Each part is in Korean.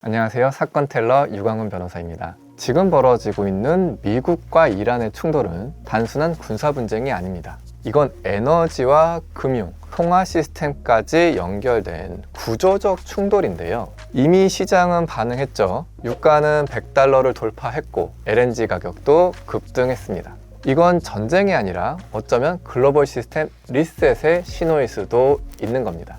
안녕하세요. 사건 텔러 유광훈 변호사입니다. 지금 벌어지고 있는 미국과 이란의 충돌은 단순한 군사 분쟁이 아닙니다. 이건 에너지와 금융, 통화 시스템까지 연결된 구조적 충돌인데요. 이미 시장은 반응했죠. 유가는 $100를 돌파했고 LNG 가격도 급등했습니다. 이건 전쟁이 아니라 어쩌면 글로벌 시스템 리셋의 신호일 수도 있는 겁니다.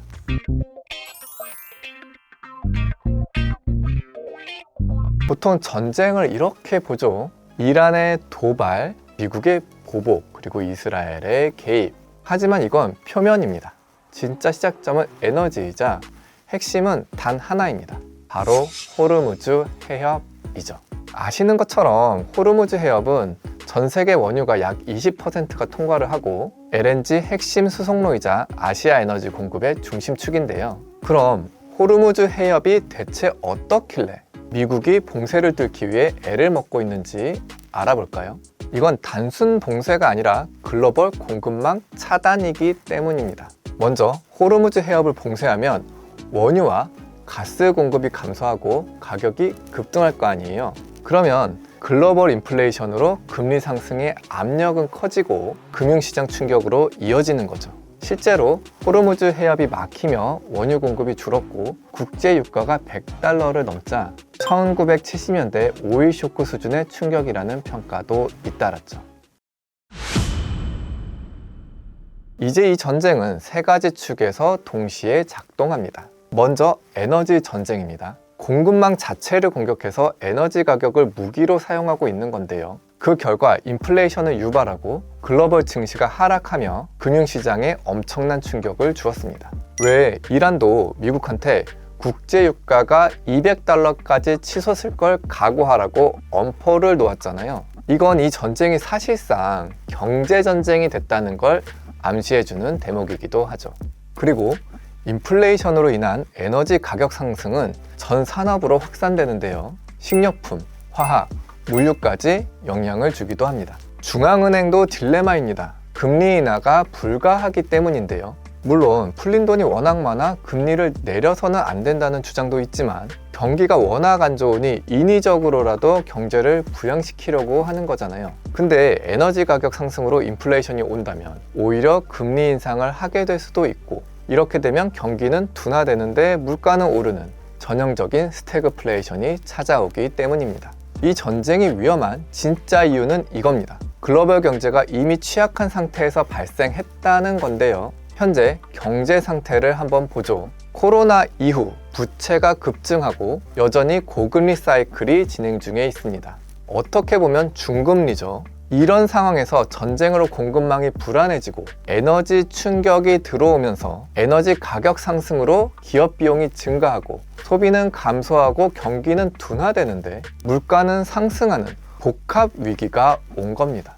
보통 전쟁을 이렇게 보죠. 이란의 도발, 미국의 보복, 그리고 이스라엘의 개입. 하지만 이건 표면입니다. 진짜 시작점은 에너지이자 핵심은 단 하나입니다. 바로 호르무즈 해협이죠. 아시는 것처럼 호르무즈 해협은 전 세계 원유가 약 20%가 통과를 하고 LNG 핵심 수송로이자 아시아 에너지 공급의 중심축인데요. 그럼 호르무즈 해협이 대체 어떻길래 미국이 봉쇄를 뚫기 위해 애를 먹고 있는지 알아볼까요? 이건 단순 봉쇄가 아니라 글로벌 공급망 차단이기 때문입니다. 먼저 호르무즈 해협을 봉쇄하면 원유와 가스 공급이 감소하고 가격이 급등할 거 아니에요. 그러면 글로벌 인플레이션으로 금리 상승의 압력은 커지고 금융시장 충격으로 이어지는 거죠. 실제로 호르무즈 해협이 막히며 원유 공급이 줄었고 국제 유가가 $100를 넘자 1970년대 오일 쇼크 수준의 충격이라는 평가도 잇따랐죠. 이제 이 전쟁은 세 가지 축에서 동시에 작동합니다. 먼저 에너지 전쟁입니다. 공급망 자체를 공격해서 에너지 가격을 무기로 사용하고 있는 건데요. 그 결과 인플레이션을 유발하고 글로벌 증시가 하락하며 금융시장에 엄청난 충격을 주었습니다. 왜 이란도 미국한테 국제유가가 $200까지 치솟을 걸 각오하라고 엄포를 놓았잖아요. 이건 이 전쟁이 사실상 경제전쟁이 됐다는 걸 암시해주는 대목이기도 하죠. 그리고 인플레이션으로 인한 에너지 가격 상승은 전 산업으로 확산되는데요. 식료품, 화학, 물류까지 영향을 주기도 합니다. 중앙은행도 딜레마입니다. 금리 인하가 불가하기 때문인데요. 물론 풀린 돈이 워낙 많아 금리를 내려서는 안 된다는 주장도 있지만 경기가 워낙 안 좋으니 인위적으로라도 경제를 부양시키려고 하는 거잖아요. 근데 에너지 가격 상승으로 인플레이션이 온다면 오히려 금리 인상을 하게 될 수도 있고 이렇게 되면 경기는 둔화되는데 물가는 오르는 전형적인 스태그플레이션이 찾아오기 때문입니다. 이 전쟁이 위험한 진짜 이유는 이겁니다. 글로벌 경제가 이미 취약한 상태에서 발생했다는 건데요. 현재 경제 상태를 한번 보죠. 코로나 이후 부채가 급증하고 여전히 고금리 사이클이 진행 중에 있습니다. 어떻게 보면 중금리죠. 이런 상황에서 전쟁으로 공급망이 불안해지고 에너지 충격이 들어오면서 에너지 가격 상승으로 기업 비용이 증가하고 소비는 감소하고 경기는 둔화되는데 물가는 상승하는 복합 위기가 온 겁니다.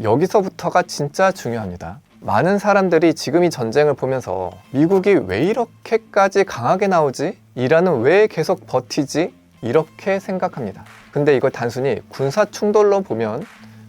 여기서부터가 진짜 중요합니다. 많은 사람들이 지금 이 전쟁을 보면서 미국이 왜 이렇게까지 강하게 나오지? 이란은 왜 계속 버티지? 이렇게 생각합니다. 근데 이걸 단순히 군사 충돌로 보면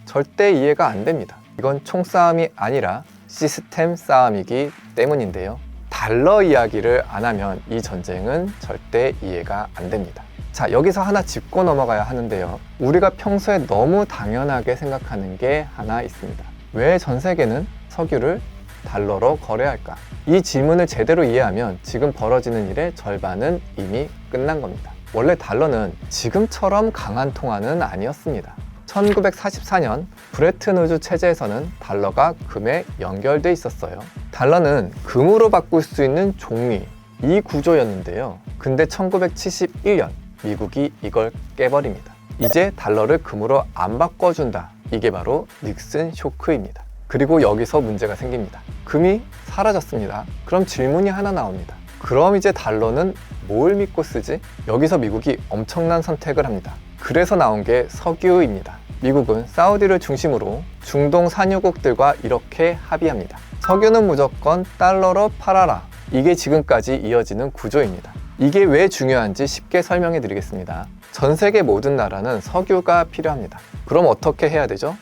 절대 이해가 안 됩니다. 이건 총싸움이 아니라 시스템 싸움이기 때문인데요. 달러 이야기를 안 하면 이 전쟁은 절대 이해가 안 됩니다. 자, 여기서 하나 짚고 넘어가야 하는데요. 우리가 평소에 너무 당연하게 생각하는 게 하나 있습니다. 왜 전 세계는 석유를 달러로 거래할까? 이 질문을 제대로 이해하면 지금 벌어지는 일의 절반은 이미 끝난 겁니다. 원래 달러는 지금처럼 강한 통화는 아니었습니다. 1944년 브레튼-우즈 체제에서는 달러가 금에 연결돼 있었어요. 달러는 금으로 바꿀 수 있는 종이, 이 구조였는데요. 근데 1971년 미국이 이걸 깨버립니다. 이제 달러를 금으로 안 바꿔준다. 이게 바로 닉슨 쇼크입니다. 그리고 여기서 문제가 생깁니다. 금이 사라졌습니다. 그럼 질문이 하나 나옵니다. 그럼 이제 달러는 뭘 믿고 쓰지? 여기서 미국이 엄청난 선택을 합니다. 그래서 나온 게 석유입니다. 미국은 사우디를 중심으로 중동 산유국들과 이렇게 합의합니다. 석유는 무조건 달러로 팔아라. 이게 지금까지 이어지는 구조입니다. 이게 왜 중요한지 쉽게 설명해 드리겠습니다. 전 세계 모든 나라는 석유가 필요합니다. 그럼 어떻게 해야 되죠?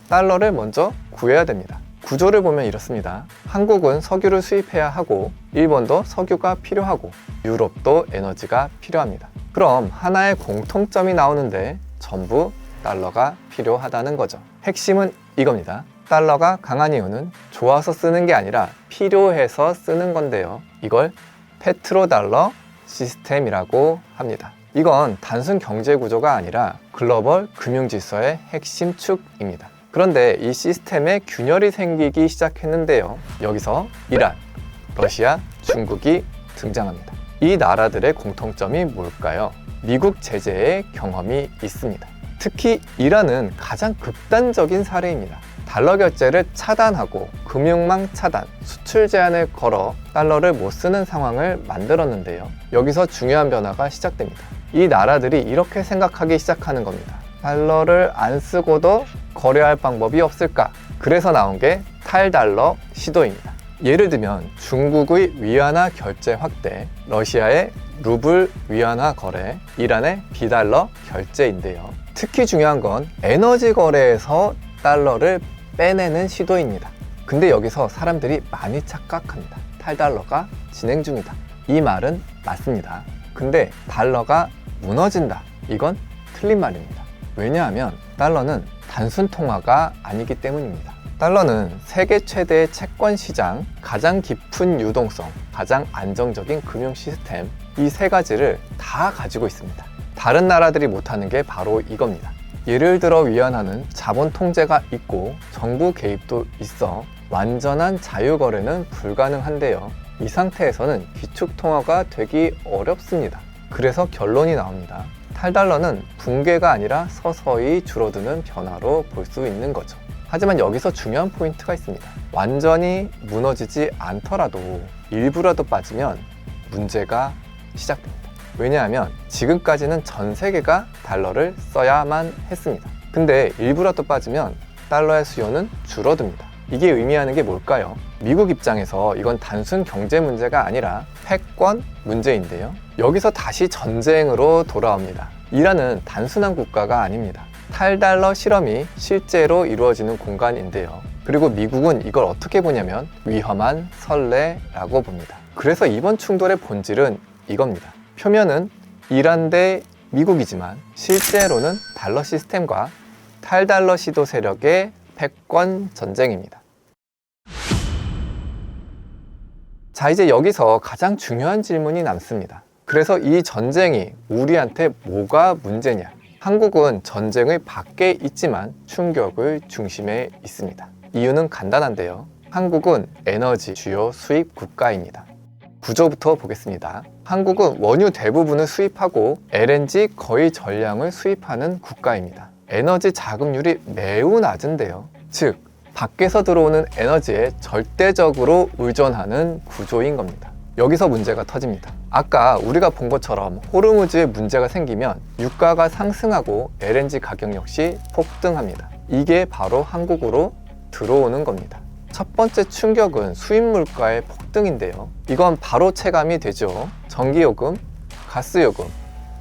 달러를 먼저 구해야 됩니다. 구조를 보면 이렇습니다. 한국은 석유를 수입해야 하고 일본도 석유가 필요하고 유럽도 에너지가 필요합니다. 그럼 하나의 공통점이 나오는데 전부 달러가 필요하다는 거죠. 핵심은 이겁니다. 달러가 강한 이유는 좋아서 쓰는 게 아니라 필요해서 쓰는 건데요. 이걸 페트로달러 시스템이라고 합니다. 이건 단순 경제 구조가 아니라 글로벌 금융질서의 핵심 축입니다. 그런데 이 시스템에 균열이 생기기 시작했는데요. 여기서 이란, 러시아, 중국이 등장합니다. 이 나라들의 공통점이 뭘까요? 미국 제재의 경험이 있습니다. 특히 이란은 가장 극단적인 사례입니다. 달러 결제를 차단하고 금융망 차단, 수출 제한을 걸어 달러를 못 쓰는 상황을 만들었는데요. 여기서 중요한 변화가 시작됩니다. 이 나라들이 이렇게 생각하기 시작하는 겁니다. 달러를 안 쓰고도 거래할 방법이 없을까? 그래서 나온 게 탈달러 시도입니다. 예를 들면 중국의 위안화 결제 확대, 러시아의 루블 위안화 거래, 이란의 비달러 결제인데요. 특히 중요한 건 에너지 거래에서 달러를 빼내는 시도입니다. 근데 여기서 사람들이 많이 착각합니다. 탈달러가 진행 중이다. 이 말은 맞습니다. 근데 달러가 무너진다. 이건 틀린 말입니다. 왜냐하면 달러는 단순 통화가 아니기 때문입니다. 달러는 세계 최대의 채권 시장, 가장 깊은 유동성, 가장 안정적인 금융 시스템, 이 세 가지를 다 가지고 있습니다. 다른 나라들이 못하는 게 바로 이겁니다. 예를 들어 위안화는 자본 통제가 있고 정부 개입도 있어 완전한 자유거래는 불가능한데요. 이 상태에서는 기축통화가 되기 어렵습니다. 그래서 결론이 나옵니다. 탈달러는 붕괴가 아니라 서서히 줄어드는 변화로 볼 수 있는 거죠. 하지만 여기서 중요한 포인트가 있습니다. 완전히 무너지지 않더라도 일부라도 빠지면 문제가 시작됩니다. 왜냐하면 지금까지는 전 세계가 달러를 써야만 했습니다. 근데 일부라도 빠지면 달러의 수요는 줄어듭니다. 이게 의미하는 게 뭘까요? 미국 입장에서 이건 단순 경제 문제가 아니라 패권 문제인데요. 여기서 다시 전쟁으로 돌아옵니다. 이란은 단순한 국가가 아닙니다. 탈달러 실험이 실제로 이루어지는 공간인데요. 그리고 미국은 이걸 어떻게 보냐면 위험한 선례라고 봅니다. 그래서 이번 충돌의 본질은 이겁니다. 표면은 이란 대 미국이지만 실제로는 달러 시스템과 탈달러 시도 세력의 패권 전쟁입니다. 자, 이제 여기서 가장 중요한 질문이 남습니다. 그래서 이 전쟁이 우리한테 뭐가 문제냐? 한국은 전쟁의 밖에 있지만 충격의 중심에 있습니다. 이유는 간단한데요. 한국은 에너지 주요 수입 국가입니다. 구조부터 보겠습니다. 한국은 원유 대부분을 수입하고 LNG 거의 전량을 수입하는 국가입니다. 에너지 자급률이 매우 낮은데요. 즉, 밖에서 들어오는 에너지에 절대적으로 의존하는 구조인 겁니다. 여기서 문제가 터집니다. 아까 우리가 본 것처럼 호르무즈에 문제가 생기면 유가가 상승하고 LNG 가격 역시 폭등합니다. 이게 바로 한국으로 들어오는 겁니다. 첫 번째 충격은 수입 물가의 폭등인데요. 이건 바로 체감이 되죠. 전기요금, 가스요금,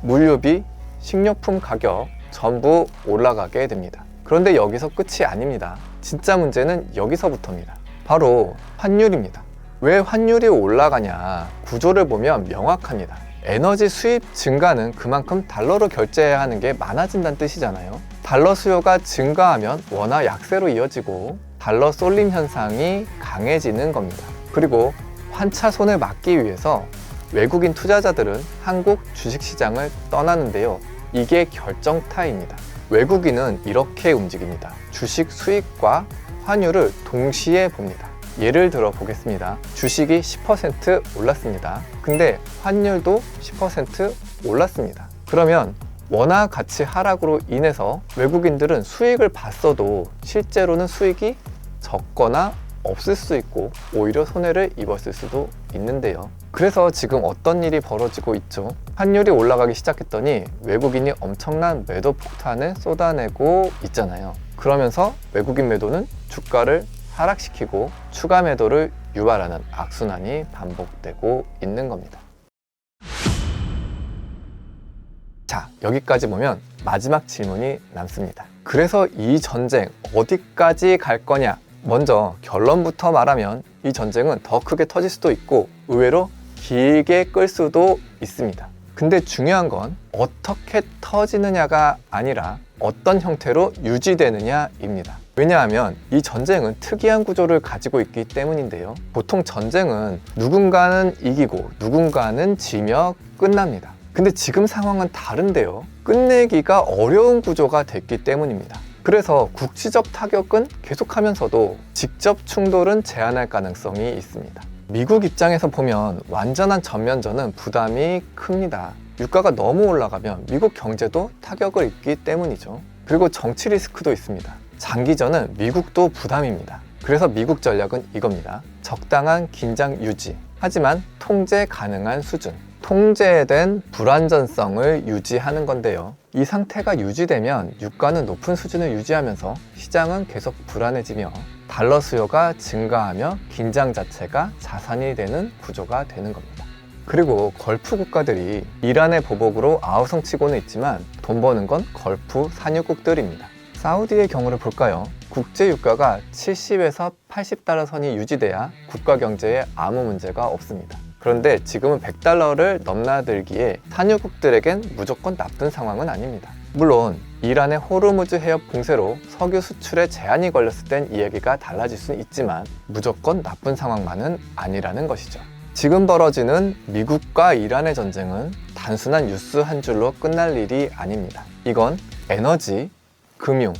물류비, 식료품 가격 전부 올라가게 됩니다. 그런데 여기서 끝이 아닙니다. 진짜 문제는 여기서부터입니다. 바로 환율입니다. 왜 환율이 올라가냐? 구조를 보면 명확합니다. 에너지 수입 증가는 그만큼 달러로 결제해야 하는 게 많아진다는 뜻이잖아요. 달러 수요가 증가하면 원화 약세로 이어지고 달러 쏠림 현상이 강해지는 겁니다. 그리고 환차손을 막기 위해서 외국인 투자자들은 한국 주식시장을 떠나는데요. 이게 결정타입니다. 외국인은 이렇게 움직입니다. 주식 수익과 환율을 동시에 봅니다. 예를 들어 보겠습니다. 주식이 10% 올랐습니다. 근데 환율도 10% 올랐습니다. 그러면 원화 가치 하락으로 인해서 외국인들은 수익을 봤어도 실제로는 수익이 적거나 없을 수 있고 오히려 손해를 입었을 수도 있는데요. 그래서 지금 어떤 일이 벌어지고 있죠? 환율이 올라가기 시작했더니 외국인이 엄청난 매도 폭탄을 쏟아내고 있잖아요. 그러면서 외국인 매도는 주가를 하락시키고 추가 매도를 유발하는 악순환이 반복되고 있는 겁니다. 자, 여기까지 보면 마지막 질문이 남습니다. 그래서 이 전쟁 어디까지 갈 거냐? 먼저 결론부터 말하면 이 전쟁은 더 크게 터질 수도 있고 의외로 길게 끌 수도 있습니다. 근데 중요한 건 어떻게 터지느냐가 아니라 어떤 형태로 유지되느냐입니다. 왜냐하면 이 전쟁은 특이한 구조를 가지고 있기 때문인데요. 보통 전쟁은 누군가는 이기고 누군가는 지며 끝납니다. 근데 지금 상황은 다른데요. 끝내기가 어려운 구조가 됐기 때문입니다. 그래서 국지적 타격은 계속하면서도 직접 충돌은 제한할 가능성이 있습니다. 미국 입장에서 보면 완전한 전면전은 부담이 큽니다. 유가가 너무 올라가면 미국 경제도 타격을 입기 때문이죠. 그리고 정치 리스크도 있습니다. 장기전은 미국도 부담입니다. 그래서 미국 전략은 이겁니다. 적당한 긴장 유지, 하지만 통제 가능한 수준, 통제된 불안전성을 유지하는 건데요. 이 상태가 유지되면 유가는 높은 수준을 유지하면서 시장은 계속 불안해지며 달러 수요가 증가하며 긴장 자체가 자산이 되는 구조가 되는 겁니다. 그리고 걸프 국가들이 이란의 보복으로 아우성치고는 있지만 돈 버는 건 걸프 산유국들입니다. 사우디의 경우를 볼까요? 국제 유가가 70에서 80달러 선이 유지돼야 국가 경제에 아무 문제가 없습니다. 그런데 지금은 100달러를 넘나들기에 산유국들에겐 무조건 나쁜 상황은 아닙니다. 물론 이란의 호르무즈 해협 봉쇄로 석유 수출에 제한이 걸렸을 땐 이야기가 달라질 수는 있지만 무조건 나쁜 상황만은 아니라는 것이죠. 지금 벌어지는 미국과 이란의 전쟁은 단순한 뉴스 한 줄로 끝날 일이 아닙니다. 이건 에너지, 금융,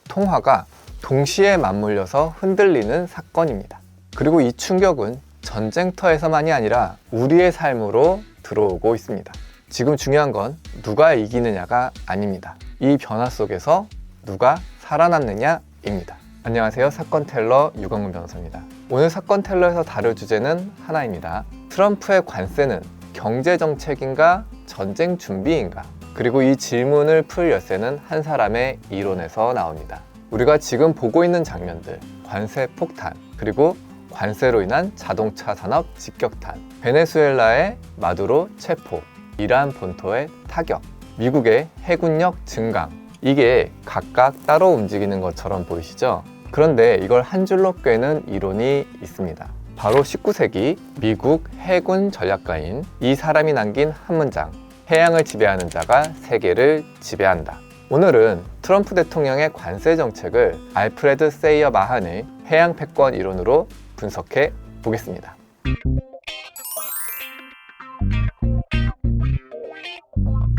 통화가 동시에 맞물려서 흔들리는 사건입니다. 그리고 이 충격은 전쟁터에서만이 아니라 우리의 삶으로 들어오고 있습니다. 지금 중요한 건 누가 이기느냐가 아닙니다. 이 변화 속에서 누가 살아남느냐입니다. 안녕하세요. 사건 텔러 유광문 변호사입니다. 오늘 사건 텔러에서 다룰 주제는 하나입니다. 트럼프의 관세는 경제정책인가 전쟁 준비인가? 그리고 이 질문을 풀 열쇠는 한 사람의 이론에서 나옵니다. 우리가 지금 보고 있는 장면들, 관세 폭탄, 그리고 관세로 인한 자동차 산업 직격탄, 베네수엘라의 마두로 체포, 이란 본토의 타격, 미국의 해군력 증강, 이게 각각 따로 움직이는 것처럼 보이시죠? 그런데 이걸 한 줄로 꿰는 이론이 있습니다. 바로 19세기 미국 해군 전략가인 이 사람이 남긴 한 문장, 해양을 지배하는 자가 세계를 지배한다. 오늘은 트럼프 대통령의 관세 정책을 알프레드 세이어 마한의 해양 패권 이론으로 분석해 보겠습니다.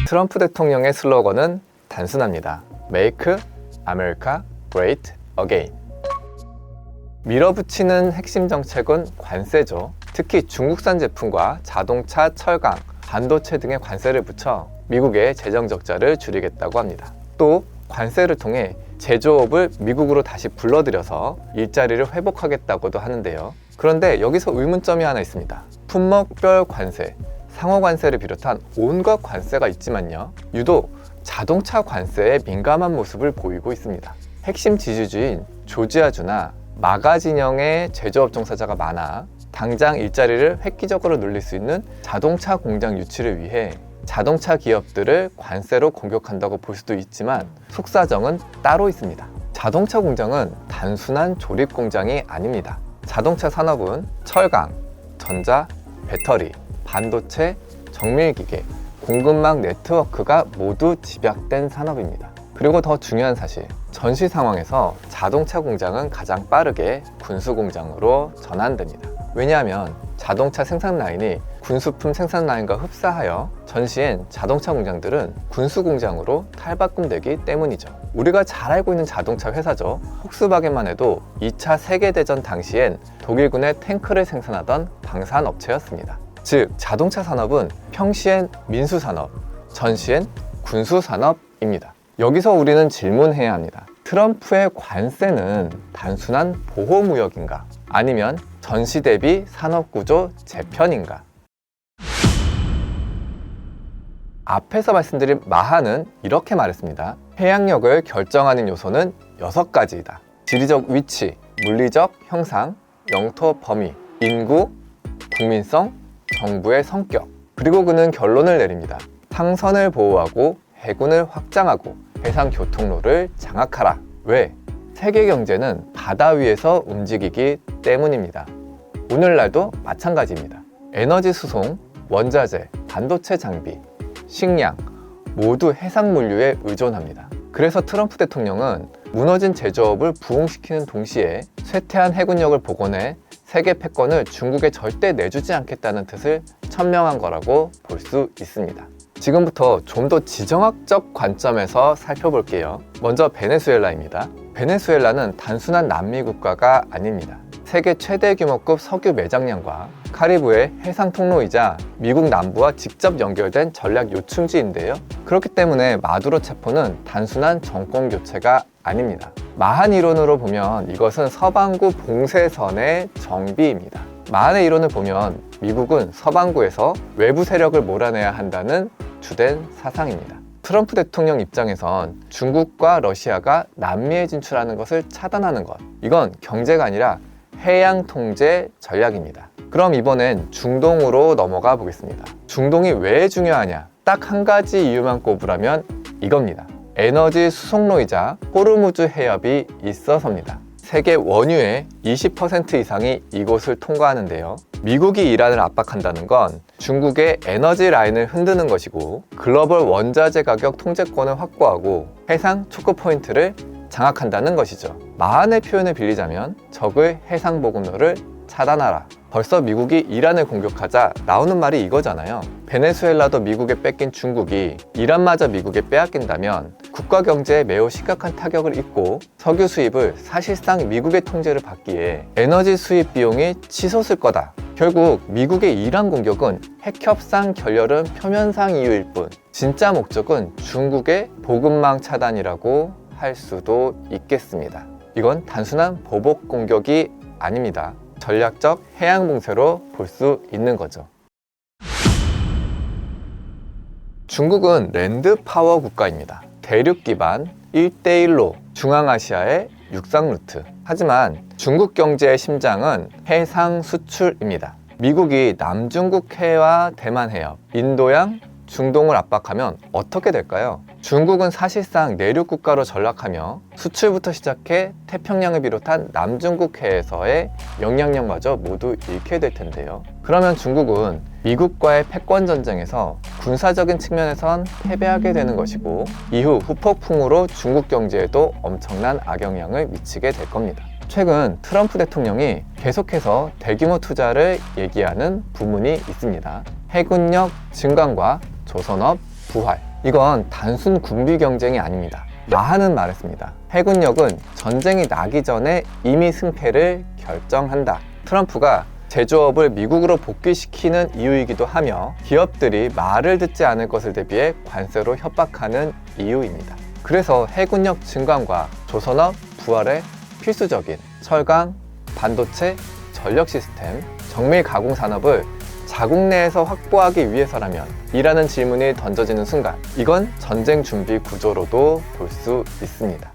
트럼프 대통령의 슬로건은 단순합니다. Make America Great Again. 밀어붙이는 핵심 정책은 관세죠. 특히 중국산 제품과 자동차, 철강, 반도체 등의 관세를 붙여 미국의 재정 적자를 줄이겠다고 합니다. 또 관세를 통해 제조업을 미국으로 다시 불러들여서 일자리를 회복하겠다고도 하는데요. 그런데 여기서 의문점이 하나 있습니다. 품목별 관세, 상호 관세를 비롯한 온갖 관세가 있지만요. 유독 자동차 관세에 민감한 모습을 보이고 있습니다. 핵심 지주주인 조지아주나 마가 진영의 제조업 종사자가 많아 당장 일자리를 획기적으로 늘릴 수 있는 자동차 공장 유치를 위해 자동차 기업들을 관세로 공격한다고 볼 수도 있지만 속사정은 따로 있습니다. 자동차 공장은 단순한 조립 공장이 아닙니다. 자동차 산업은 철강, 전자, 배터리, 반도체, 정밀기계, 공급망 네트워크가 모두 집약된 산업입니다. 그리고 더 중요한 사실, 전시 상황에서 자동차 공장은 가장 빠르게 군수 공장으로 전환됩니다. 왜냐하면 자동차 생산 라인이 군수품 생산 라인과 흡사하여 전시엔 자동차 공장들은 군수 공장으로 탈바꿈되기 때문이죠. 우리가 잘 알고 있는 자동차 회사죠. 폭스바겐만 해도 2차 세계대전 당시엔 독일군의 탱크를 생산하던 방산업체였습니다. 즉 자동차 산업은 평시엔 민수산업, 전시엔 군수산업입니다. 여기서 우리는 질문해야 합니다. 트럼프의 관세는 단순한 보호무역인가? 아니면 전시 대비 산업구조 재편인가? 앞에서 말씀드린 마한은 이렇게 말했습니다. 해양력을 결정하는 요소는 6가지이다. 지리적 위치, 물리적 형상, 영토 범위, 인구, 국민성, 정부의 성격. 그리고 그는 결론을 내립니다. 항선을 보호하고 해군을 확장하고 해상 교통로를 장악하라. 왜? 세계 경제는 바다 위에서 움직이기 때문입니다. 오늘날도 마찬가지입니다. 에너지 수송, 원자재, 반도체 장비, 식량 모두 해상물류에 의존합니다. 그래서 트럼프 대통령은 무너진 제조업을 부흥시키는 동시에 쇠퇴한 해군력을 복원해 세계 패권을 중국에 절대 내주지 않겠다는 뜻을 천명한 거라고 볼 수 있습니다. 지금부터 좀 더 지정학적 관점에서 살펴볼게요. 먼저 베네수엘라입니다. 베네수엘라는 단순한 남미 국가가 아닙니다. 세계 최대 규모급 석유 매장량과 카리브해 해상 통로이자 미국 남부와 직접 연결된 전략 요충지인데요. 그렇기 때문에 마두로 체포는 단순한 정권 교체가 아닙니다. 마한 이론으로 보면 이것은 서반구 봉쇄선의 정비입니다. 마한의 이론을 보면 미국은 서반구에서 외부 세력을 몰아내야 한다는 주된 사상입니다. 트럼프 대통령 입장에선 중국과 러시아가 남미에 진출하는 것을 차단하는 것, 이건 경제가 아니라 해양 통제 전략입니다. 그럼 이번엔 중동으로 넘어가 보겠습니다. 중동이 왜 중요하냐? 딱 한 가지 이유만 꼽으라면 이겁니다. 에너지 수송로이자 호르무즈 해협이 있어서입니다. 세계 원유의 20% 이상이 이곳을 통과하는데요. 미국이 이란을 압박한다는 건 중국의 에너지 라인을 흔드는 것이고 글로벌 원자재 가격 통제권을 확보하고 해상 초크포인트를 장악한다는 것이죠. 마한의 표현을 빌리자면 적의 해상 보급로를 차단하라. 벌써 미국이 이란을 공격하자 나오는 말이 이거잖아요. 베네수엘라도 미국에 뺏긴 중국이 이란마저 미국에 빼앗긴다면 국가 경제에 매우 심각한 타격을 입고 석유 수입을 사실상 미국의 통제를 받기에 에너지 수입 비용이 치솟을 거다. 결국 미국의 이란 공격은 핵협상 결렬은 표면상 이유일 뿐 진짜 목적은 중국의 보급망 차단이라고 할 수도 있겠습니다. 이건 단순한 보복 공격이 아닙니다. 전략적 해양 봉쇄로 볼 수 있는 거죠. 중국은 랜드 파워 국가입니다. 대륙 기반 1대1로 중앙아시아의 육상 루트. 하지만 중국 경제의 심장은 해상 수출입니다. 미국이 남중국해와 대만 해협, 인도양, 중동을 압박하면 어떻게 될까요? 중국은 사실상 내륙 국가로 전락하며 수출부터 시작해 태평양을 비롯한 남중국해에서의 영향력마저 모두 잃게 될 텐데요. 그러면 중국은 미국과의 패권 전쟁에서 군사적인 측면에선 패배하게 되는 것이고 이후 후폭풍으로 중국 경제에도 엄청난 악영향을 미치게 될 겁니다. 최근 트럼프 대통령이 계속해서 대규모 투자를 얘기하는 부문이 있습니다. 해군력 증강과 조선업 부활. 이건 단순 군비 경쟁이 아닙니다. 마한은 말했습니다. 해군력은 전쟁이 나기 전에 이미 승패를 결정한다. 트럼프가 제조업을 미국으로 복귀시키는 이유이기도 하며 기업들이 말을 듣지 않을 것을 대비해 관세로 협박하는 이유입니다. 그래서 해군력 증강과 조선업 부활에 필수적인 철강, 반도체, 전력 시스템, 정밀 가공 산업을 자국 내에서 확보하기 위해서라면 이라는 질문이 던져지는 순간 이건 전쟁 준비 구조로도 볼 수 있습니다.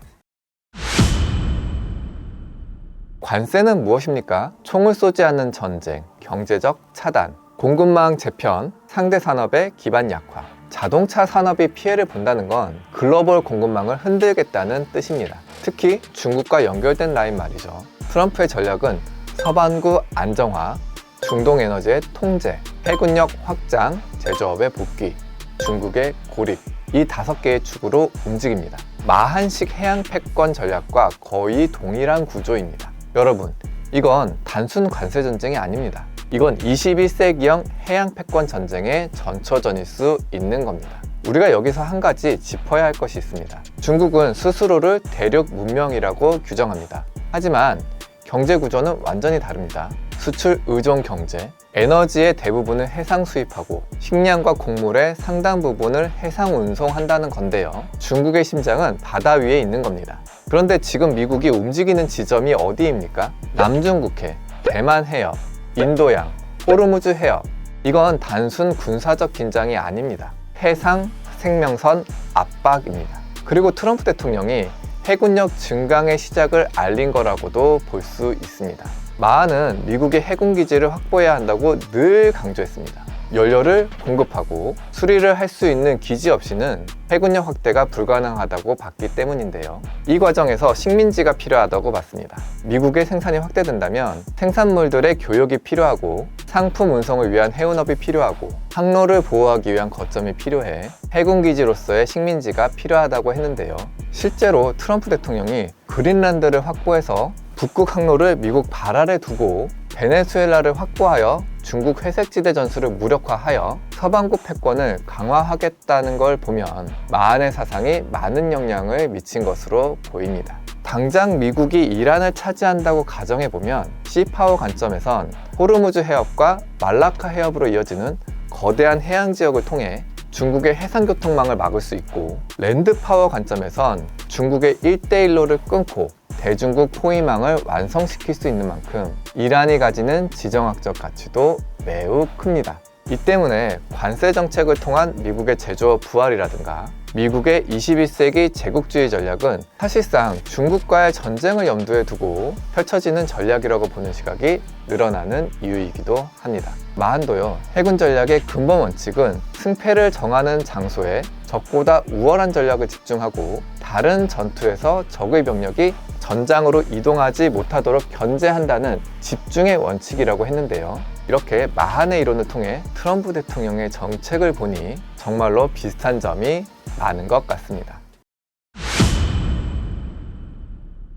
관세는 무엇입니까? 총을 쏘지 않는 전쟁, 경제적 차단, 공급망 재편, 상대 산업의 기반 약화. 자동차 산업이 피해를 본다는 건 글로벌 공급망을 흔들겠다는 뜻입니다. 특히 중국과 연결된 라인 말이죠. 트럼프의 전략은 서반구 안정화, 중동 에너지의 통제, 해군력 확장, 제조업의 복귀, 중국의 고립, 이 5개의 축으로 움직입니다. 마한식 해양 패권 전략과 거의 동일한 구조입니다. 여러분, 이건 단순 관세 전쟁이 아닙니다. 이건 21세기형 해양 패권 전쟁의 전초전일 수 있는 겁니다. 우리가 여기서 한 가지 짚어야 할 것이 있습니다. 중국은 스스로를 대륙 문명이라고 규정합니다. 하지만 경제 구조는 완전히 다릅니다. 수출 의존 경제, 에너지의 대부분을 해상 수입하고 식량과 곡물의 상당 부분을 해상 운송한다는 건데요. 중국의 심장은 바다 위에 있는 겁니다. 그런데 지금 미국이 움직이는 지점이 어디입니까? 남중국해, 대만 해협, 인도양, 호르무즈 해협. 이건 단순 군사적 긴장이 아닙니다. 해상 생명선 압박입니다. 그리고 트럼프 대통령이 해군력 증강의 시작을 알린 거라고도 볼 수 있습니다. 마한은 미국의 해군기지를 확보해야 한다고 늘 강조했습니다. 연료를 공급하고 수리를 할 수 있는 기지 없이는 해군력 확대가 불가능하다고 봤기 때문인데요. 이 과정에서 식민지가 필요하다고 봤습니다. 미국의 생산이 확대된다면 생산물들의 교역이 필요하고 상품 운송을 위한 해운업이 필요하고 항로를 보호하기 위한 거점이 필요해 해군기지로서의 식민지가 필요하다고 했는데요. 실제로 트럼프 대통령이 그린란드를 확보해서 북극 항로를 미국 발 아래 두고 베네수엘라를 확보하여 중국 회색지대 전술을 무력화하여 서방국 패권을 강화하겠다는 걸 보면 마한의 사상이 많은 영향을 미친 것으로 보입니다. 당장 미국이 이란을 차지한다고 가정해보면 시파워 관점에선 호르무즈 해협과 말라카 해협으로 이어지는 거대한 해양 지역을 통해 중국의 해상교통망을 막을 수 있고, 랜드파워 관점에선 중국의 1대1로를 끊고 대중국 포위망을 완성시킬 수 있는 만큼 이란이 가지는 지정학적 가치도 매우 큽니다. 이 때문에 관세 정책을 통한 미국의 제조업 부활이라든가 미국의 21세기 제국주의 전략은 사실상 중국과의 전쟁을 염두에 두고 펼쳐지는 전략이라고 보는 시각이 늘어나는 이유이기도 합니다. 마한도요, 해군 전략의 근본 원칙은 승패를 정하는 장소에 적보다 우월한 전략을 집중하고 다른 전투에서 적의 병력이 전장으로 이동하지 못하도록 견제한다는 집중의 원칙이라고 했는데요. 이렇게 마한의 이론을 통해 트럼프 대통령의 정책을 보니 정말로 비슷한 점이 많은 것 같습니다.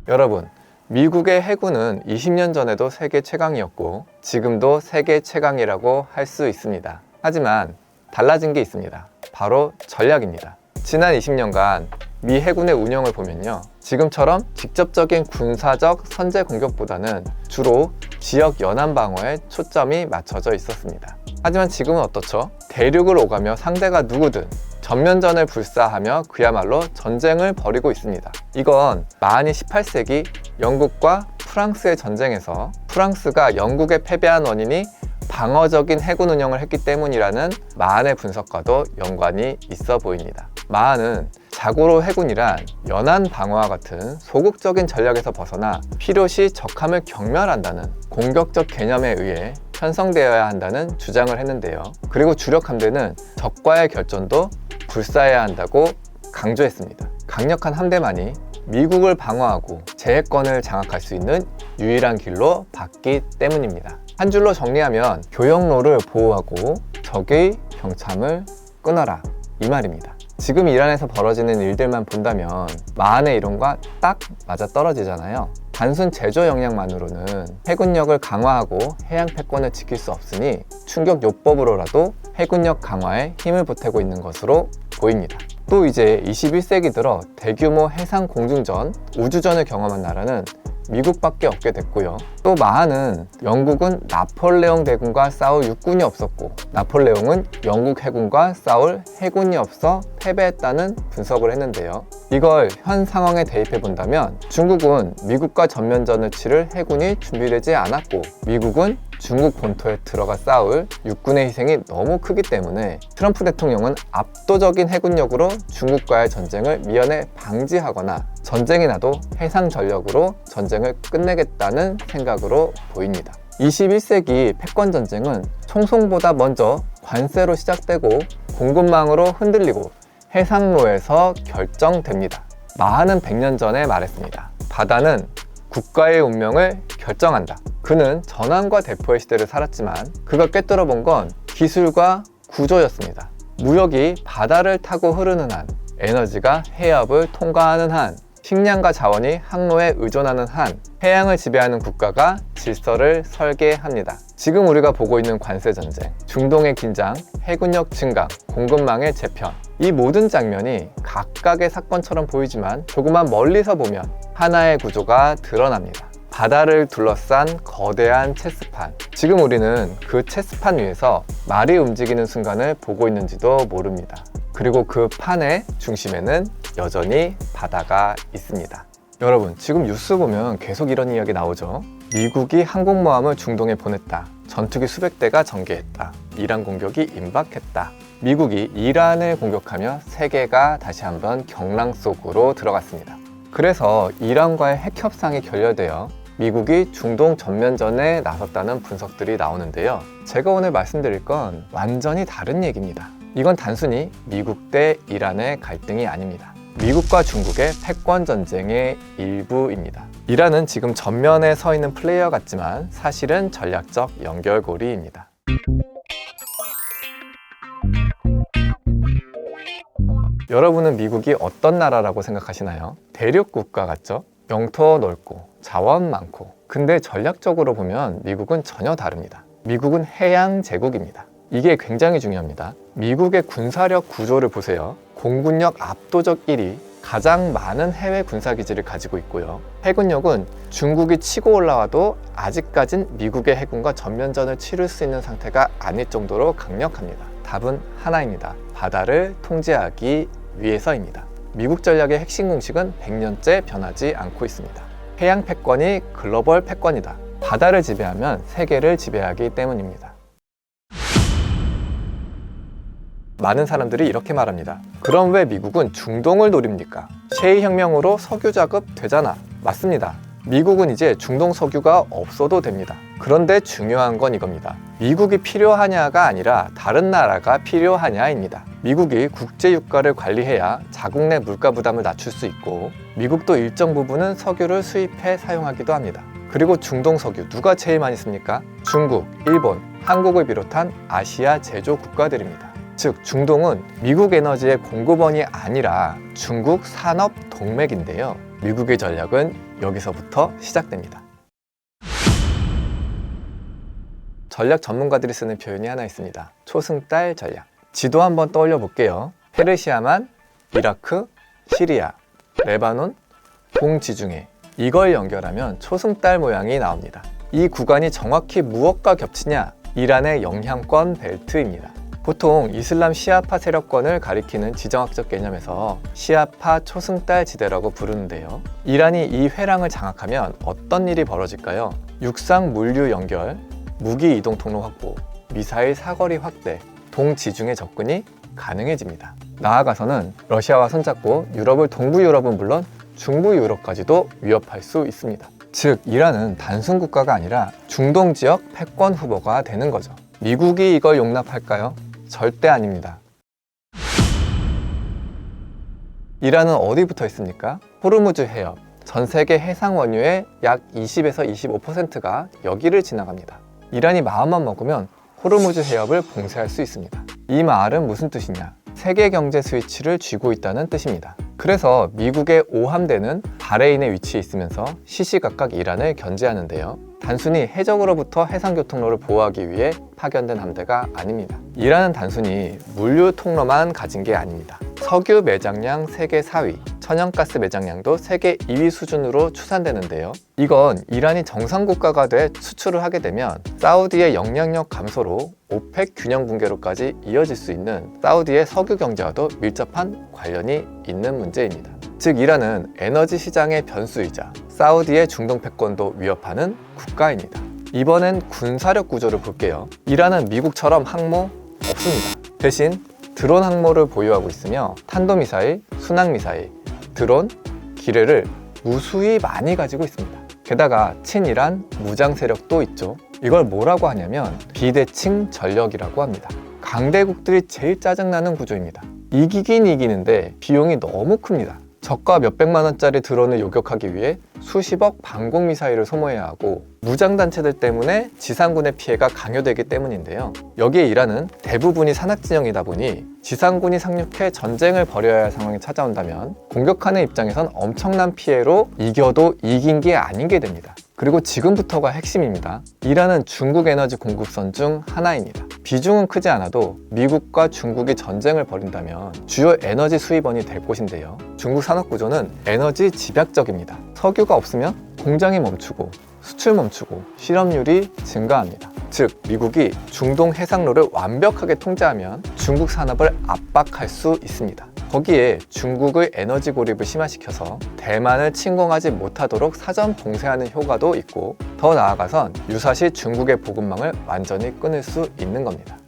여러분, 미국의 해군은 20년 전에도 세계 최강이었고 지금도 세계 최강이라고 할 수 있습니다. 하지만 달라진 게 있습니다. 바로 전략입니다. 지난 20년간 미 해군의 운영을 보면요, 지금처럼 직접적인 군사적 선제 공격보다는 주로 지역 연안 방어에 초점이 맞춰져 있었습니다. 하지만 지금은 어떻죠? 대륙을 오가며 상대가 누구든 전면전을 불사하며 그야말로 전쟁을 벌이고 있습니다. 이건 마한이 18세기 영국과 프랑스의 전쟁에서 프랑스가 영국에 패배한 원인이 방어적인 해군 운영을 했기 때문이라는 마한의 분석과도 연관이 있어 보입니다. 마한은 자고로 해군이란 연안 방어와 같은 소극적인 전략에서 벗어나 필요시 적함을 경멸한다는 공격적 개념에 의해 편성되어야 한다는 주장을 했는데요. 그리고 주력 함대는 적과의 결전도 불사해야 한다고 강조했습니다. 강력한 함대만이 미국을 방어하고 제해권을 장악할 수 있는 유일한 길로 봤기 때문입니다. 한 줄로 정리하면 교역로를 보호하고 적의 병참을 끊어라, 이 말입니다. 지금 이란에서 벌어지는 일들만 본다면 마한의 이론과 딱 맞아떨어지잖아요. 단순 제조 역량만으로는 해군력을 강화하고 해양 패권을 지킬 수 없으니 충격 요법으로라도 해군력 강화에 힘을 보태고 있는 것으로 보입니다. 또 이제 21세기 들어 대규모 해상 공중전, 우주전을 경험한 나라는 미국밖에 없게 됐고요. 또 마한은 영국은 나폴레옹 대군과 싸울 육군이 없었고 나폴레옹은 영국 해군과 싸울 해군이 없어 패배했다는 분석을 했는데요. 이걸 현 상황에 대입해 본다면 중국은 미국과 전면전을 치를 해군이 준비되지 않았고 미국은 중국 본토에 들어가 싸울 육군의 희생이 너무 크기 때문에 트럼프 대통령은 압도적인 해군력으로 중국과의 전쟁을 미연에 방지하거나 전쟁이 나도 해상 전력으로 전쟁을 끝내겠다는 생각으로 보입니다. 21세기 패권 전쟁은 총송보다 먼저 관세로 시작되고 공급망으로 흔들리고 해상로에서 결정됩니다. 마한은 100년 전에 말했습니다. 바다는 국가의 운명을 결정한다. 그는 전환과 대포의 시대를 살았지만 그가 꿰뚫어 본 건 기술과 구조였습니다. 무역이 바다를 타고 흐르는 한, 에너지가 해협을 통과하는 한, 식량과 자원이 항로에 의존하는 한, 해양을 지배하는 국가가 질서를 설계합니다. 지금 우리가 보고 있는 관세 전쟁, 중동의 긴장, 해군력 증강, 공급망의 재편, 이 모든 장면이 각각의 사건처럼 보이지만 조금만 멀리서 보면 하나의 구조가 드러납니다. 바다를 둘러싼 거대한 체스판. 지금 우리는 그 체스판 위에서 말이 움직이는 순간을 보고 있는지도 모릅니다. 그리고 그 판의 중심에는 여전히 바다가 있습니다. 여러분, 지금 뉴스 보면 계속 이런 이야기 나오죠. 미국이 항공모함을 중동에 보냈다. 전투기 수백 대가 전개했다. 이란 공격이 임박했다. 미국이 이란을 공격하며 세계가 다시 한번 경랑 속으로 들어갔습니다. 그래서 이란과의 핵 협상이 결렬되어 미국이 중동 전면전에 나섰다는 분석들이 나오는데요. 제가 오늘 말씀드릴 건 완전히 다른 얘기입니다. 이건 단순히 미국 대 이란의 갈등이 아닙니다. 미국과 중국의 패권 전쟁의 일부입니다. 이란은 지금 전면에 서 있는 플레이어 같지만 사실은 전략적 연결고리입니다. 여러분은 미국이 어떤 나라라고 생각하시나요? 대륙 국가 같죠? 영토 넓고 자원 많고. 근데 전략적으로 보면 미국은 전혀 다릅니다. 미국은 해양 제국입니다. 이게 굉장히 중요합니다. 미국의 군사력 구조를 보세요. 공군력 압도적 1위, 가장 많은 해외 군사기지를 가지고 있고요. 해군력은 중국이 치고 올라와도 아직까진 미국의 해군과 전면전을 치를 수 있는 상태가 아닐 정도로 강력합니다. 답은 하나입니다. 바다를 통제하기 위해서입니다. 미국 전략의 핵심 공식은 100년째 변하지 않고 있습니다. 해양 패권이 글로벌 패권이다. 바다를 지배하면 세계를 지배하기 때문입니다. 많은 사람들이 이렇게 말합니다. 그럼 왜 미국은 중동을 노립니까? 셰일 혁명으로 석유 자급 되잖아. 맞습니다. 미국은 이제 중동 석유가 없어도 됩니다. 그런데 중요한 건 이겁니다. 미국이 필요하냐가 아니라 다른 나라가 필요하냐입니다. 미국이 국제 유가를 관리해야 자국 내 물가 부담을 낮출 수 있고, 미국도 일정 부분은 석유를 수입해 사용하기도 합니다. 그리고 중동 석유 누가 제일 많이 씁니까? 중국, 일본, 한국을 비롯한 아시아 제조 국가들입니다. 즉 중동은 미국 에너지의 공급원이 아니라 중국 산업 동맥인데요. 미국의 전략은 여기서부터 시작됩니다. 전략 전문가들이 쓰는 표현이 하나 있습니다. 초승달 전략. 지도 한번 떠올려 볼게요. 페르시아만, 이라크, 시리아, 레바논, 동지중해. 이걸 연결하면 초승달 모양이 나옵니다. 이 구간이 정확히 무엇과 겹치냐? 이란의 영향권 벨트입니다. 보통 이슬람 시아파 세력권을 가리키는 지정학적 개념에서 시아파 초승달 지대라고 부르는데요. 이란이 이 회랑을 장악하면 어떤 일이 벌어질까요? 육상 물류 연결, 무기 이동 통로 확보, 미사일 사거리 확대, 동지중해 접근이 가능해집니다. 나아가서는 러시아와 손잡고 유럽을 동부 유럽은 물론 중부 유럽까지도 위협할 수 있습니다. 즉 이란은 단순 국가가 아니라 중동 지역 패권 후보가 되는 거죠. 미국이 이걸 용납할까요? 절대 아닙니다. 이란은 어디 붙어 있습니까? 호르무즈 해협. 전 세계 해상 원유의 약 20에서 25%가 여기를 지나갑니다. 이란이 마음만 먹으면 호르무즈 해협을 봉쇄할 수 있습니다. 이 말은 무슨 뜻이냐? 세계 경제 스위치를 쥐고 있다는 뜻입니다. 그래서 미국의 5함대는 바레인에 위치해 있으면서 시시각각 이란을 견제하는데요. 단순히 해적으로부터 해상교통로를 보호하기 위해 파견된 함대가 아닙니다. 이란은 단순히 물류 통로만 가진 게 아닙니다. 석유 매장량 세계 4위, 천연가스 매장량도 세계 2위 수준으로 추산되는데요. 이건 이란이 정상국가가 돼 수출을 하게 되면 사우디의 영향력 감소로 오펙 균형 붕괴로까지 이어질 수 있는 사우디의 석유 경제와도 밀접한 관련이 있는 문제입니다. 즉 이란은 에너지 시장의 변수이자 사우디의 중동 패권도 위협하는 국가입니다. 이번엔 군사력 구조를 볼게요. 이란은 미국처럼 항모 없습니다. 대신 드론 항모를 보유하고 있으며 탄도미사일, 순항미사일, 드론, 기뢰를 무수히 많이 가지고 있습니다. 게다가 친이란 무장 세력도 있죠. 이걸 뭐라고 하냐면 비대칭 전력이라고 합니다. 강대국들이 제일 짜증나는 구조입니다. 이기긴 이기는데 비용이 너무 큽니다. 저가 몇백만 원짜리 드론을 요격하기 위해 수십억 방공 미사일을 소모해야 하고 무장단체들 때문에 지상군의 피해가 강요되기 때문인데요. 여기에 이란은 대부분이 산악진영이다 보니 지상군이 상륙해 전쟁을 벌여야 할 상황이 찾아온다면 공격하는 입장에선 엄청난 피해로 이겨도 이긴 게 아닌 게 됩니다. 그리고 지금부터가 핵심입니다. 이란은 중국 에너지 공급선 중 하나입니다. 비중은 크지 않아도 미국과 중국이 전쟁을 벌인다면 주요 에너지 수입원이 될 곳인데요. 중국 산업 구조는 에너지 집약적입니다. 석유가 없으면 공장이 멈추고 수출 멈추고 실업률이 증가합니다. 즉 미국이 중동 해상로를 완벽하게 통제하면 중국 산업을 압박할 수 있습니다. 거기에 중국의 에너지 고립을 심화시켜서 대만을 침공하지 못하도록 사전 봉쇄하는 효과도 있고 더 나아가선 유사시 중국의 보급망을 완전히 끊을 수 있는 겁니다.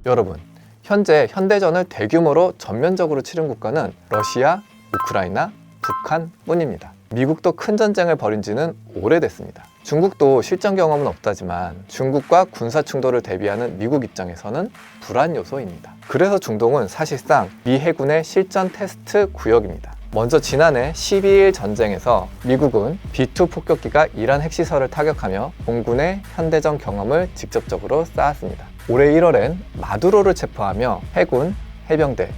여러분, 현재 현대전을 대규모로 전면적으로 치른 국가는 러시아, 우크라이나, 북한뿐입니다. 미국도 큰 전쟁을 벌인 지는 오래됐습니다. 중국도 실전 경험은 없다지만 중국과 군사 충돌을 대비하는 미국 입장에서는 불안 요소입니다. 그래서 중동은 사실상 미 해군의 실전 테스트 구역입니다. 먼저 지난해 12일 전쟁에서 미국은 B-2 폭격기가 이란 핵시설을 타격하며 공군의 현대전 경험을 직접적으로 쌓았습니다. 올해 1월엔 마두로를 체포하며 해군, 해병대,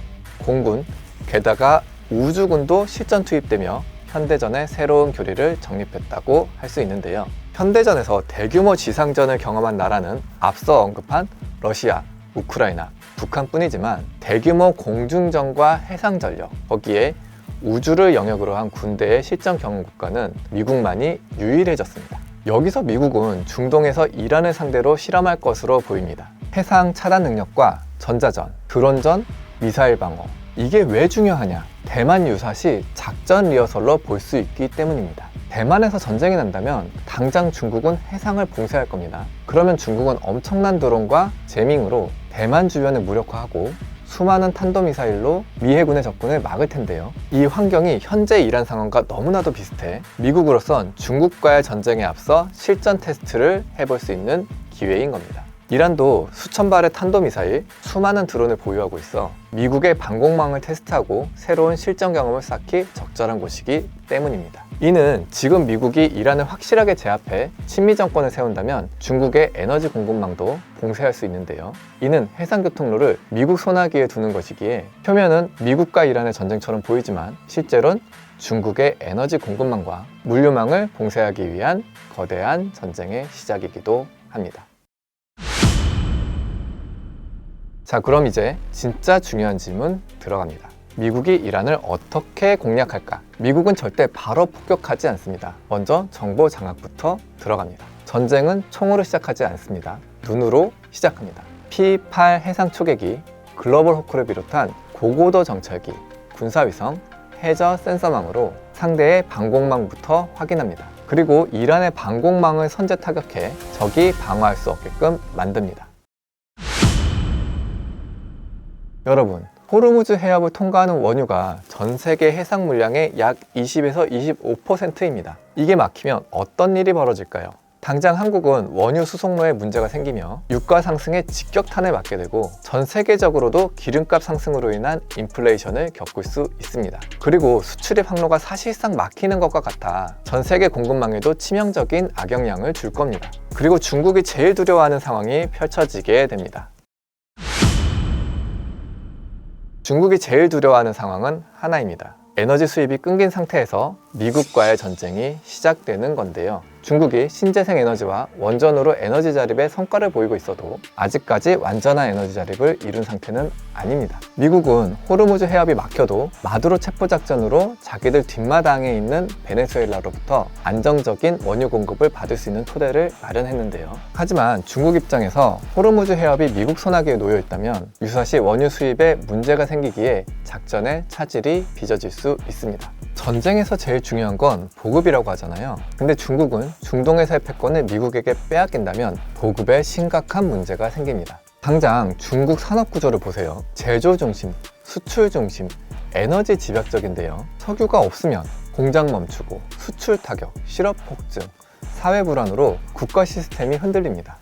공군, 게다가 우주군도 실전 투입되며 현대전의 새로운 교리를 정립했다고 할 수 있는데요. 현대전에서 대규모 지상전을 경험한 나라는 앞서 언급한 러시아, 우크라이나, 북한뿐이지만 대규모 공중전과 해상전력, 거기에 우주를 영역으로 한 군대의 실전 경험 국가는 미국만이 유일해졌습니다. 여기서 미국은 중동에서 이란을 상대로 실험할 것으로 보입니다. 해상 차단 능력과 전자전, 드론전, 미사일 방어. 이게 왜 중요하냐? 대만 유사시 작전 리허설로 볼 수 있기 때문입니다. 대만에서 전쟁이 난다면 당장 중국은 해상을 봉쇄할 겁니다. 그러면 중국은 엄청난 드론과 제밍으로 대만 주변을 무력화하고 수많은 탄도미사일로 미 해군의 접근을 막을 텐데요. 이 환경이 현재 이란 상황과 너무나도 비슷해 미국으로선 중국과의 전쟁에 앞서 실전 테스트를 해볼 수 있는 기회인 겁니다. 이란도 수천 발의 탄도미사일, 수많은 드론을 보유하고 있어 미국의 방공망을 테스트하고 새로운 실전 경험을 쌓기 적절한 곳이기 때문입니다. 이는 지금 미국이 이란을 확실하게 제압해 친미 정권을 세운다면 중국의 에너지 공급망도 봉쇄할 수 있는데요. 이는 해상교통로를 미국 손아귀에 두는 것이기에 표면은 미국과 이란의 전쟁처럼 보이지만 실제로는 중국의 에너지 공급망과 물류망을 봉쇄하기 위한 거대한 전쟁의 시작이기도 합니다. 자, 그럼 이제 진짜 중요한 질문 들어갑니다. 미국이 이란을 어떻게 공략할까? 미국은 절대 바로 폭격하지 않습니다. 먼저 정보 장악부터 들어갑니다. 전쟁은 총으로 시작하지 않습니다. 눈으로 시작합니다. P-8 해상 초계기, 글로벌 호크를 비롯한 고고도 정찰기, 군사위성, 해저 센서망으로 상대의 방공망부터 확인합니다. 그리고 이란의 방공망을 선제 타격해 적이 방어할 수 없게끔 만듭니다. 여러분, 호르무즈 해협을 통과하는 원유가 전 세계 해상 물량의 약 20에서 25%입니다. 이게 막히면 어떤 일이 벌어질까요? 당장 한국은 원유 수송로에 문제가 생기며 유가 상승에 직격탄을 맞게 되고 전 세계적으로도 기름값 상승으로 인한 인플레이션을 겪을 수 있습니다. 그리고 수출입 항로가 사실상 막히는 것과 같아 전 세계 공급망에도 치명적인 악영향을 줄 겁니다. 그리고 중국이 제일 두려워하는 상황이 펼쳐지게 됩니다. 중국이 제일 두려워하는 상황은 하나입니다. 에너지 수입이 끊긴 상태에서 미국과의 전쟁이 시작되는 건데요. 중국이 신재생 에너지와 원전으로 에너지 자립에 성과를 보이고 있어도 아직까지 완전한 에너지 자립을 이룬 상태는 아닙니다. 미국은 호르무즈 해협이 막혀도 마두로 체포 작전으로 자기들 뒷마당에 있는 베네수엘라로부터 안정적인 원유 공급을 받을 수 있는 토대를 마련했는데요. 하지만 중국 입장에서 호르무즈 해협이 미국 손아귀에 놓여 있다면 유사시 원유 수입에 문제가 생기기에 작전의 차질이 빚어질 수 있습니다. 전쟁에서 제일 중요한 건 보급이라고 하잖아요. 근데 중국은 중동에서의 패권을 미국에게 빼앗긴다면 보급에 심각한 문제가 생깁니다. 당장 중국 산업 구조를 보세요. 제조 중심, 수출 중심, 에너지 집약적인데요. 석유가 없으면 공장 멈추고 수출 타격, 실업 폭증, 사회 불안으로 국가 시스템이 흔들립니다.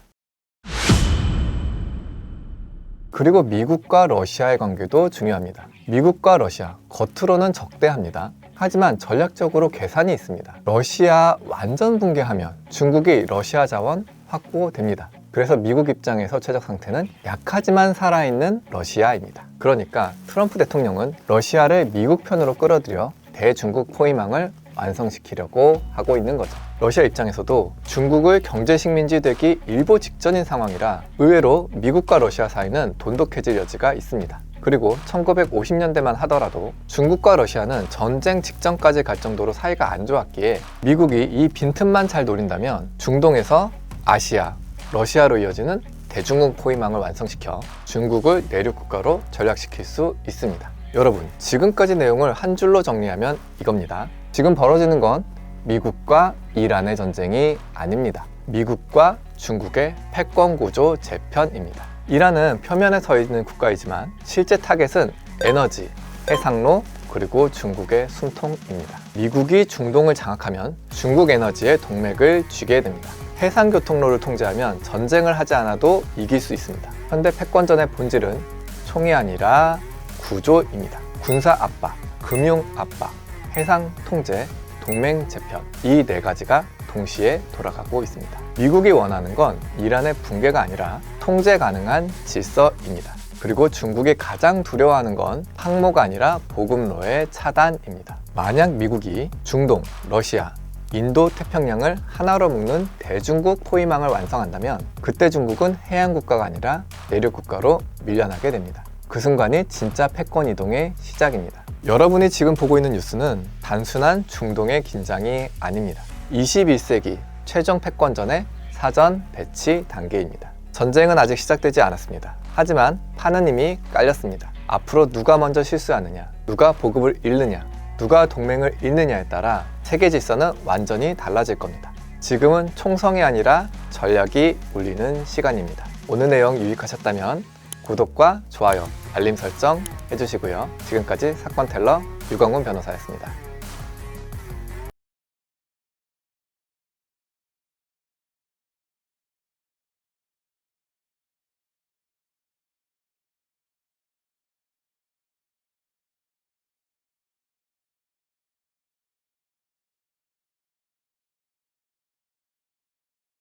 그리고 미국과 러시아의 관계도 중요합니다. 미국과 러시아, 겉으로는 적대합니다. 하지만 전략적으로 계산이 있습니다. 러시아 완전 붕괴하면 중국이 러시아 자원 확보됩니다. 그래서 미국 입장에서 최적 상태는 약하지만 살아있는 러시아입니다. 그러니까 트럼프 대통령은 러시아를 미국 편으로 끌어들여 대중국 포위망을 완성시키려고 하고 있는 거죠. 러시아 입장에서도 중국을 경제식민지 되기 일보 직전인 상황이라 의외로 미국과 러시아 사이는 돈독해질 여지가 있습니다. 그리고 1950년대만 하더라도 중국과 러시아는 전쟁 직전까지 갈 정도로 사이가 안 좋았기에 미국이 이 빈틈만 잘 노린다면 중동에서 아시아, 러시아로 이어지는 대중국 포위망을 완성시켜 중국을 내륙 국가로 전락시킬 수 있습니다. 여러분, 지금까지 내용을 한 줄로 정리하면 이겁니다. 지금 벌어지는 건 미국과 이란의 전쟁이 아닙니다. 미국과 중국의 패권 구조 재편입니다. 이란은 표면에 서 있는 국가이지만 실제 타겟은 에너지, 해상로, 그리고 중국의 숨통입니다. 미국이 중동을 장악하면 중국 에너지에 동맥을 쥐게 됩니다. 해상 교통로를 통제하면 전쟁을 하지 않아도 이길 수 있습니다. 현대 패권전의 본질은 총이 아니라 구조입니다. 군사 압박, 금융 압박, 해상 통제, 동맹 재편, 이 네 가지가 동시에 돌아가고 있습니다. 미국이 원하는 건 이란의 붕괴가 아니라 통제 가능한 질서입니다. 그리고 중국이 가장 두려워하는 건 항모가 아니라 보급로의 차단입니다. 만약 미국이 중동, 러시아, 인도 태평양을 하나로 묶는 대중국 포위망을 완성한다면 그때 중국은 해양국가가 아니라 내륙국가로 밀려나게 됩니다. 그 순간이 진짜 패권 이동의 시작입니다. 여러분이 지금 보고 있는 뉴스는 단순한 중동의 긴장이 아닙니다. 21세기 최종 패권전의 사전 배치 단계입니다. 전쟁은 아직 시작되지 않았습니다. 하지만 판은 이미 깔렸습니다. 앞으로 누가 먼저 실수하느냐, 누가 보급을 잃느냐, 누가 동맹을 잃느냐에 따라 세계 질서는 완전히 달라질 겁니다. 지금은 총성이 아니라 전략이 울리는 시간입니다. 오늘 내용 유익하셨다면 구독과 좋아요, 알림 설정 해주시고요. 지금까지 사건 텔러 유광훈 변호사였습니다.